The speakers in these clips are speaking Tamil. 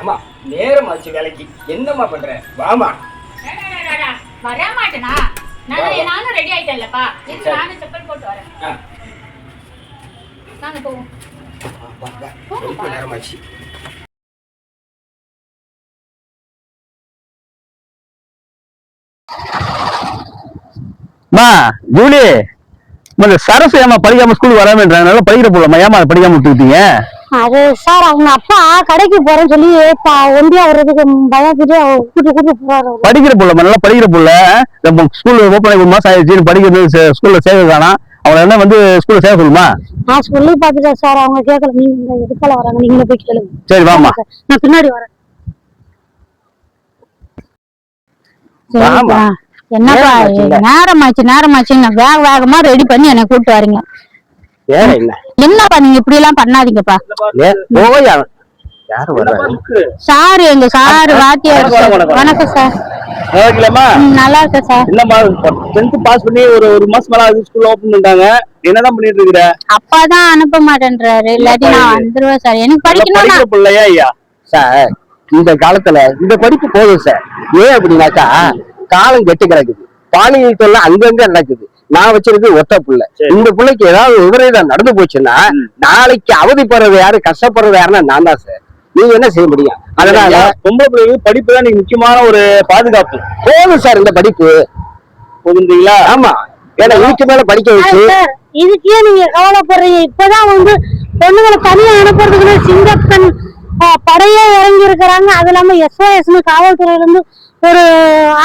அம்மா நேரம் ஆச்சு வேலைக்கு. என்னம்மா பண்ற? வாமா. வர மாட்டேனா? நானும் ரெடி ஆயிட்டேன்லப்பா. நானும் செப்பல் போட்டு வரேன். நாங்க போவோம். ரொம்ப நேரம் ஆச்சு. ஜூலி, சரசு ஏமா படிக்காம ஸ்கூலுக்கு வராமன்றாங்க. படிக்கிற போலமா ஏமா படிக்காம விட்டுக்கிட்டீங்க? அது சார் அவங்க அப்பா கடைக்கு போறேன்னு சொல்லி ஒண்டியா வர்றதுக்கு பயந்துட்டு கூட்டு போறாரு. படிக்கிற போலமா, நல்லா படிக்கிற போல. ஸ்கூல் ஓப்பன் 1 மாசம் ஆயிடுச்சு, படிக்கிறது ஸ்கூல்ல சேர்க்கறானா? அவனை என்ன வந்து ஸ்கூல்ல சேர்க்க சொல்லுமா? நான் சொல்லி பாத்துட்டேன் சார், அவங்க கேட்கல. நீங்க எதுக்கால வராங்க, நீங்களே போய் கேளுங்க. சரி வாமா, நான் பின்னாடி வரேன். என்னப்பா நேரமாச்சு வேகமா ரெடி பண்ணி என்னை கூப்பிட்டு வரீங்க. என்னப்பா நீங்க இப்படி எல்லாம் பண்ணாதீங்கப்பா. சார் எங்க சார் வாத்தியார். வணக்கம் சார். நல்லா இருக்கேன் சார். என்னமா 10th பாஸ் பண்ணி ஒரு மாசம் மேல ஸ்கூல் ஓபன் பண்ணிட்டாங்க. என்னதான் பண்ணிட்டு இருக்கற? அப்பாதான் அனுப்ப மாட்டேன்றாரு. இல்லாட்டி நான் வந்துருவேன் சார். எனக்கு படிக்கணும் பிள்ளையா ஐயா சார். இந்த காலத்துல இந்த படிப்பு போதும் சார். ஏன் அப்படின்னாக்கா காலம் கெட்டு கிடக்குது. பாலியல் தொல்லை அங்கங்க நடக்குது. நான் வச்சிருக்கு ஒத்த பிள்ளை. இந்த பிள்ளைக்கு ஏதாவது விபரீதம் நடந்து போச்சுன்னா நாளைக்கு அவதிப்படுறது யாரு, கஷ்டப்படுறது யாருன்னா நான் தான் சார். நீங்க என்ன செய்ய முடியும்? அதனால பொம்பளை பிள்ளைகளுக்கு படிப்பு தான் முக்கியமான ஒரு பாதுகாப்பு. போதும் சார் இந்த படிப்பு போதுங்களா? ஆமா, ஏன்னா இதுக்கு மேல படிக்க வச்சு இதுக்கே நீங்க கவலைப்படுறீங்க. இப்பதான் வந்து பொண்ணுங்களை தனியா அனுப்புறதுக்குன்னு சிங்கப்பெண் படையே இறங்கி இருக்கிறாங்க. அது இல்லாம SOS காவல்துறையில இருந்து ஒரு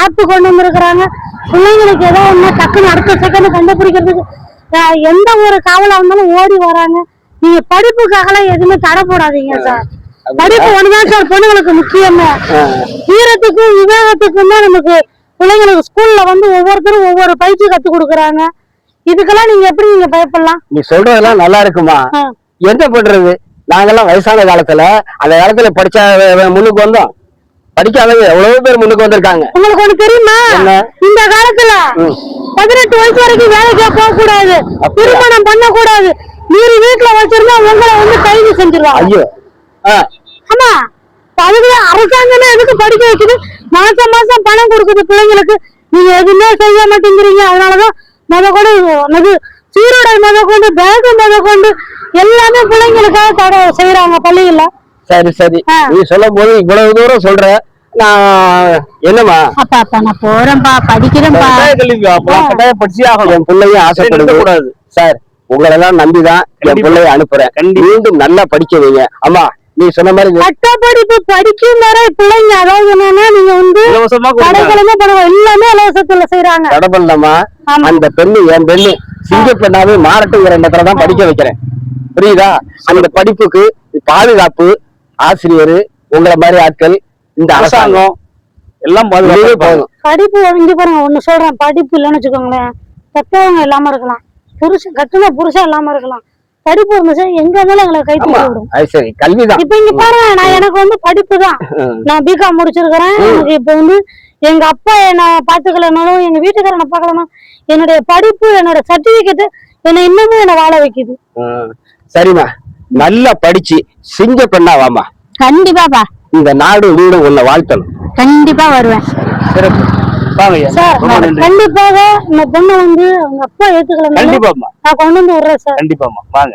ஆப்பு கொண்டு வந்திருக்கிறாங்க. பிள்ளைங்களுக்கு ஏதோ ஒண்ணு டக்குன்னு அடுத்த செகண்ட் கண்டுபிடிக்கிறதுக்கு எந்த ஒரு காவலா இருந்தாலும் ஓடி வராங்க. நீங்க படிப்புக்காகலாம் எதுவுமே தடை போடாதீங்க சார். படிப்பு ஒண்ணுதான் சார் பொண்ணுங்களுக்கு முக்கியம். வீரத்துக்கும் விவேகத்துக்கும் தான் நமக்கு பிள்ளைங்களுக்கு ஸ்கூல்ல வந்து ஒவ்வொருத்தரும் ஒவ்வொரு பயிற்சி கத்து கொடுக்குறாங்க. இதுக்கெல்லாம் நீங்க எப்படி நீங்க பயப்படலாம்? நீ சொல்றதெல்லாம் நல்லா இருக்குமா? என்ன பண்றது, நாங்கெல்லாம் வயசான காலத்துல அந்த காலத்துல படிச்சா முன்னுக்கு வந்தோம். படிக்காதவங்க எவ்வளவு பேர் முன்னுக்கு வந்திருக்காங்க. உங்களுக்கு ஒண்ணு தெரியுமா? இந்த காலத்துல 18 வயசு வரைக்கும் வேலைக்கே போக கூடாது, திருமணம் பண்ண கூடாது. நீர் வீட்டுல வச்சிருந்தா உங்களை வந்து கைது செஞ்சிருவாங்க. ஐயோ ஆமா, அதுக்கு அரசாங்கமே எதுக்கு படிக்க வைக்குது? மாசம் மாசம் பணம் கொடுக்குது பிள்ளைங்களுக்கு. நீங்க எதுவுமே செய்ய மாட்டேங்கிறீங்க. அதனாலதான் கொண்டு சீருடை கொண்டு பேகு கொண்டு எல்லாமே பிள்ளைங்களுக்காக தடை செய்யறாங்க பள்ளிகள்ல. சரி சரி, நீ சொல்லும் போது இவ்வளவு தூரம் சொல்ற. நான் என்னமா அப்பா நான் போறேன்பா, படிக்கிறேன்பா. படிச்சு என் பிள்ளையும் ஆசைப்பட கூடாது சார். உங்களெல்லாம் நம்பிதான் என் பிள்ளைய அனுப்புறேன். மீண்டும் நல்லா படிக்க வைங்க. அம்மா நீ சொன்ன மாதிரி பட்ட படிப்பு படிக்கும் வரை பிள்ளைங்க, அதாவது என்னன்னா நீங்க வந்து கடைகளுமே எல்லாமே இலவசத்துல செய்யறாங்க. தடை பண்ணலாமா? அந்த பெண்ணு என் பெண்ணு சிங்க பெண்ணாவே மாறட்டுங்கிற இடத்துலதான் படிக்க வைக்கிறேன். புரியுதா? அந்த படிப்புக்கு பாதுகாப்பு ஆசிரியர், உங்களை மாதிரி ஆட்கள், இந்த அரசாங்கம் எல்லாம் போதும். படிப்பு இங்க பாருங்க, ஒண்ணு சொல்றேன். படிப்பு இல்லைன்னு வச்சுக்கோங்களேன், கத்தவங்க இல்லாம இருக்கலாம், புருஷன் கத்துன புருஷன் இல்லாம இருக்கலாம். படிப்பு இருந்துச்சு எங்க இருந்தாலும் எங்களை கை தூக்கி விடும். சரி, கல்விதான். இப்ப இங்க பாருங்க, நான் எனக்கு வந்து படிப்பு தான். நான் பிகாம் முடிச்சிருக்கிறேன். எனக்கு இப்ப வந்து எங்க அப்பா என்ன பாத்துக்கலனாலும், எங்க வீட்டுக்காரனை பார்க்கலனாலும், என்னுடைய படிப்பு, என்னோட சர்டிபிகேட் என்னை இன்னமும் என்ன வாழ வைக்குது. சரிம்மா, நல்லா படிச்சு சிங்க பெண்ணா வாமா. கண்டிப்பாப்பா. இந்த நாடு வீடு உன்னை வாழ்த்தணும். கண்டிப்பா வருவேன். சிறப்பு. சார் கண்டிப்பாக இந்த பொண்ணு வந்து அவங்க அப்பா ஏத்துக்கல. கண்டிப்பாமா நான் கொண்டு வந்து விடுறேன் சார். கண்டிப்பாமா வாங்க.